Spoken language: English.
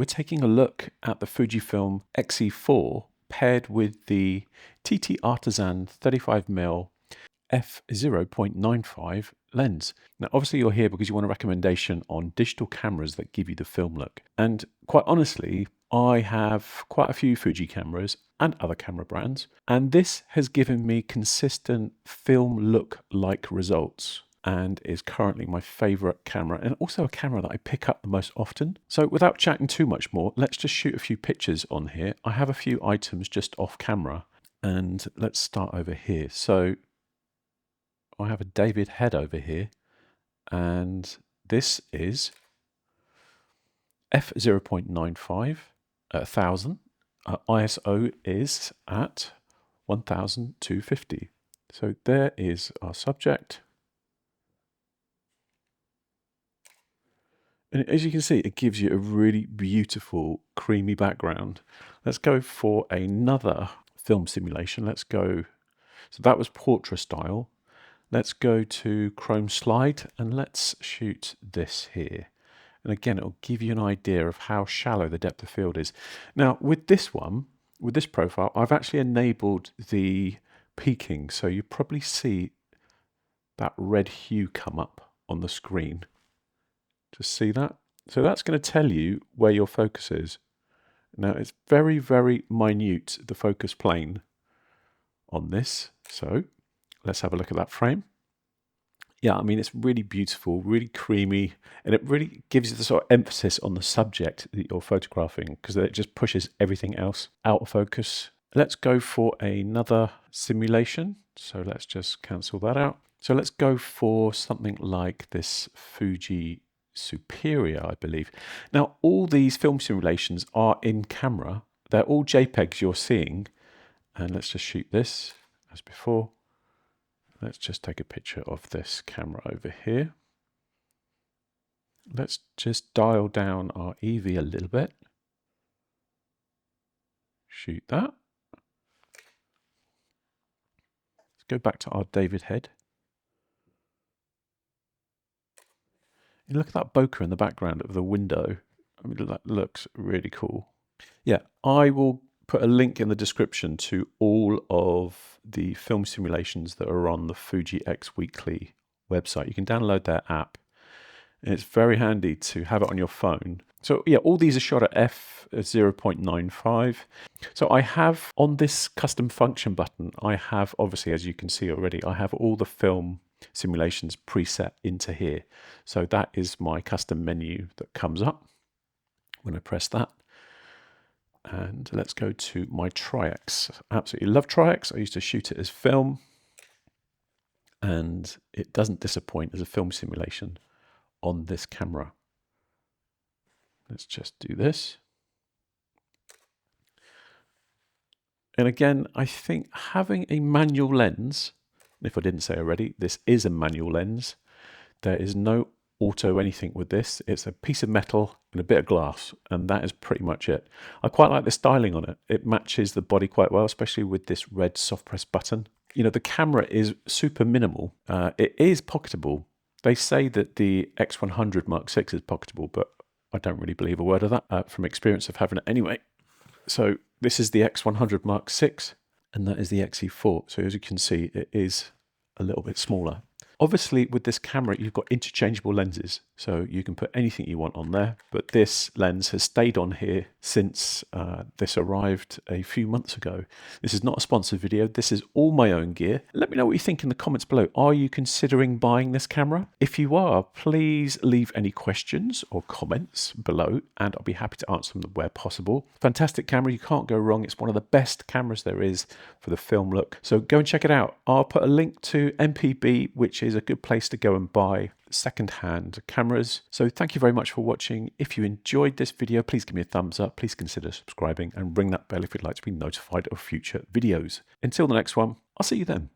we're taking a look at the Fujifilm X-E4 paired with the TTArtisan 35mm f/0.95 lens. Now obviously you're here because you want a recommendation on digital cameras that give you the film look. And quite honestly, I have quite a few Fuji cameras and other camera brands, and this has given me consistent film look-like results and is currently my favorite camera, and also a camera that I pick up the most often. So without chatting too much more, let's just shoot a few pictures on here. I have a few items just off camera, and let's start over here. So I have a David head over here, and this is f/0.95 at 1000. ISO is at 1250. So there is our subject. And as you can see, it gives you a really beautiful, creamy background. Let's go for another film simulation. Let's go, so that was portrait style. Let's go to Chrome Slide and let's shoot this here. And again, it'll give you an idea of how shallow the depth of field is. Now, with this one, with this profile, I've actually enabled the peaking. So you probably see that red hue come up on the screen. Just see that? So that's going to tell you where your focus is. Now it's very, very minute, the focus plane on this. So let's have a look at that frame. Yeah, I mean, it's really beautiful, really creamy, and it really gives you the sort of emphasis on the subject that you're photographing, because it just pushes everything else out of focus. Let's go for another simulation. So let's just cancel that out. So let's go for something like this Fuji Superior, I believe. Now, all these film simulations are in camera. They're all JPEGs you're seeing. And let's just shoot this as before. Let's just take a picture of this camera over here. Let's just dial down our EV a little bit. Shoot that. Let's go back to our David head. And look at that bokeh in the background of the window. I mean, that looks really cool. Yeah, I will put a link in the description to all of the film simulations that are on the Fuji X Weekly website. You can download their app, and it's very handy to have it on your phone. So yeah, all these are shot at f/0.95. So I have on this custom function button, I have, obviously, as you can see already, I have all the film simulations preset into here. So that is my custom menu that comes up when I press that. And let's go to my Tri-X. Absolutely love Tri-X. I used to shoot it as film, and it doesn't disappoint as a film simulation on this camera. Let's just do this. And again, I think having a manual lens, if I didn't say already, this is a manual lens. There is no auto anything with this. It's a piece of metal and a bit of glass, and that is pretty much it. I quite like the styling on it. It matches the body quite well, especially with this red soft press button. You know, the camera is super minimal. It is pocketable. They say that the X100 Mark VI is pocketable, but I don't really believe a word of that from experience of having it anyway. So this is the X100 Mark VI, and that is the X-E4. So as you can see, it is a little bit smaller. Obviously, with this camera, you've got interchangeable lenses, so you can put anything you want on there. But this lens has stayed on here since this arrived a few months ago. This is not a sponsored video. This is all my own gear. Let me know what you think in the comments below. Are you considering buying this camera? If you are, please leave any questions or comments below, and I'll be happy to answer them where possible. Fantastic camera. You can't go wrong. It's one of the best cameras there is for the film look. So go and check it out. I'll put a link to MPB, which is a good place to go and buy second-hand cameras. So thank you very much for watching. If you enjoyed this video, please give me a thumbs up. Please consider subscribing and ring that bell if you'd like to be notified of future videos. Until the next one, I'll see you then.